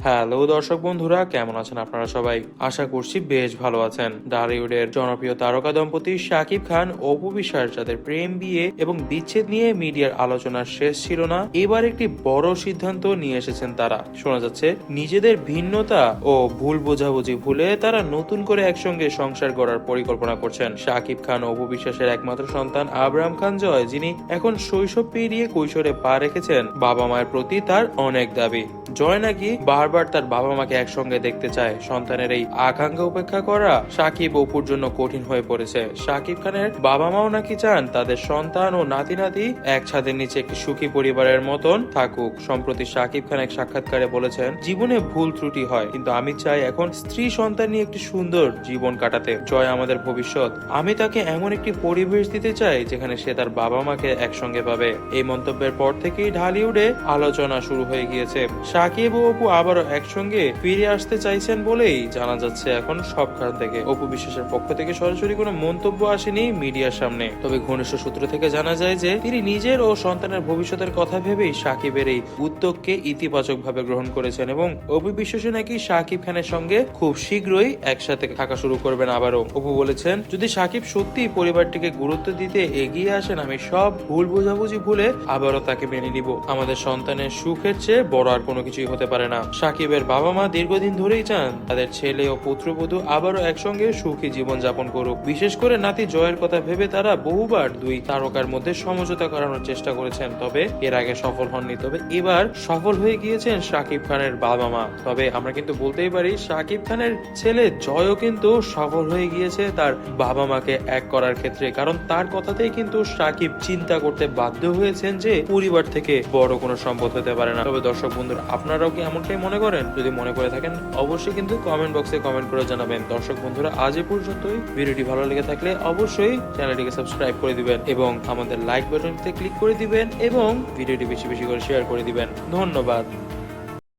Hello দর্শক বন্ধুরা, কেমন আছেন আপনারা সবাই? আশা করছি বেশ ভালো আছেন। ঢালিউডের জনপ্রিয় তারকা দম্পতি শাকিব খান ও অপু বিশ্বাস, যাদের প্রেম, বিয়ে এবং বিচ্ছেদ নিয়ে মিডিয়ার আলোচনার শেষ ছিল না, এবার একটি বড় সিদ্ধান্ত নিয়ে এসেছেন তারা। শোনা যাচ্ছে নিজেদের ভিন্নতা ও ভুল বোঝাবুঝি ভুলে তারা নতুন করে একসঙ্গে সংসার গড়ার পরিকল্পনা করছেন। শাকিব খান ও অপু বিশ্বাসের একমাত্র সন্তান আবরাম খান জয়, যিনি এখন শৈশব পেরিয়ে কৈশোরে পা রেখেছেন, বাবা মায়ের প্রতি তার অনেক দাবি। জয় নাকি বারবার তার বাবা মাকে একসঙ্গে দেখতে চায়। সন্তানের এই আকাঙ্ক্ষা উপেক্ষা করা সাকিব অপুর জন্য কঠিন হয়ে পড়েছে। শাকিব খানের বাবা মাও নাকি চান তাদের সন্তান ও নাতি নাতি এক ছাদের নিচে একটি সুখী পরিবারের মতন থাকুক। সম্প্রতি শাকিব খান এক সাক্ষাৎকারে বলেছেন, জীবনে ভুল ত্রুটি হয়, কিন্তু আমি চাই এখন স্ত্রী সন্তান নিয়ে একটি সুন্দর জীবন কাটাতে। জয় আমাদের ভবিষ্যৎ, আমি তাকে এমন একটি পরিবেশ দিতে চাই যেখানে সে তার বাবা মাকে একসঙ্গে পাবে। এই মন্তব্যের পর থেকেই ঢালিউডে আলোচনা শুরু হয়ে গিয়েছে। সাকিব ও অপু আবারও একসঙ্গে ফিরে আসতে চাইছেন বলেই জানা যাচ্ছে এখন সবখান থেকে। অপু বিশ্বাসের পক্ষ থেকে সরাসরি কোনো মন্তব্য আসেনি মিডিয়ার সামনে, তবে ঘনিষ্ঠ সূত্র থেকে জানা যায় যে তিনি নিজের ও সন্তানের ভবিষ্যতের কথা ভেবেই সাকিবের এই উদ্যোগকে ইতিবাচক ভাবে গ্রহণ করেছেন এবং অপু বিশ্বাসে নাকি সাকিব খানের সঙ্গে খুব শীঘ্রই একসাথে থাকা শুরু করবেন আবারও। অপু বলেছেন, যদি সাকিব সত্যি পরিবারটিকে গুরুত্ব দিতে এগিয়ে আসেন, আমি সব ভুল বোঝাবুঝি ভুলে আবারও তাকে মেনে নিব। আমাদের সন্তানের সুখের চেয়ে বড় আর কোনো কিছুই হতে পারে না। সাকিবের বাবা মা দীর্ঘদিন ধরেই চান তাদের ছেলে ও পুত্রবধূ আবারও একসঙ্গে সুখী জীবন যাপন করুক। বিশেষ করে নাতি জয়ের কথা ভেবে তারা বহুবার দুই তারকার মধ্যে সমঝোতা করানোর চেষ্টা করেছেন, তবে এর আগে সফল হননি। তবে এবার সফল হয়ে গিয়েছেন সাকিব খানের বাবা মা। তবে আমরা কিন্তু বলতেই পারি, সাকিব খানের ছেলে জয়ও কিন্তু সফল হয়ে গিয়েছে তার বাবা মাকে এক করার ক্ষেত্রে, কারণ তার কথাতেই কিন্তু সাকিব চিন্তা করতে বাধ্য হয়েছেন যে পরিবার থেকে বড় কোনো সম্পদ হতে পারে না। তবে দর্শক বন্ধুরা, আপনারাও কি এমনটাই মনে করেন? যদি মনে করে থাকেন অবশ্যই কিন্তু কমেন্ট বক্সে কমেন্ট করে জানাবেন। দর্শক বন্ধুরা, আজ এ পর্যন্তই। ভিডিওটি ভালো লেগে থাকলে অবশ্যই চ্যানেলটিকে সাবস্ক্রাইব করে দিবেন এবং আমাদের লাইক বাটনটিতে ক্লিক করে দিবেন এবং ভিডিওটি বেশি বেশি করে শেয়ার করে দিবেন। ধন্যবাদ।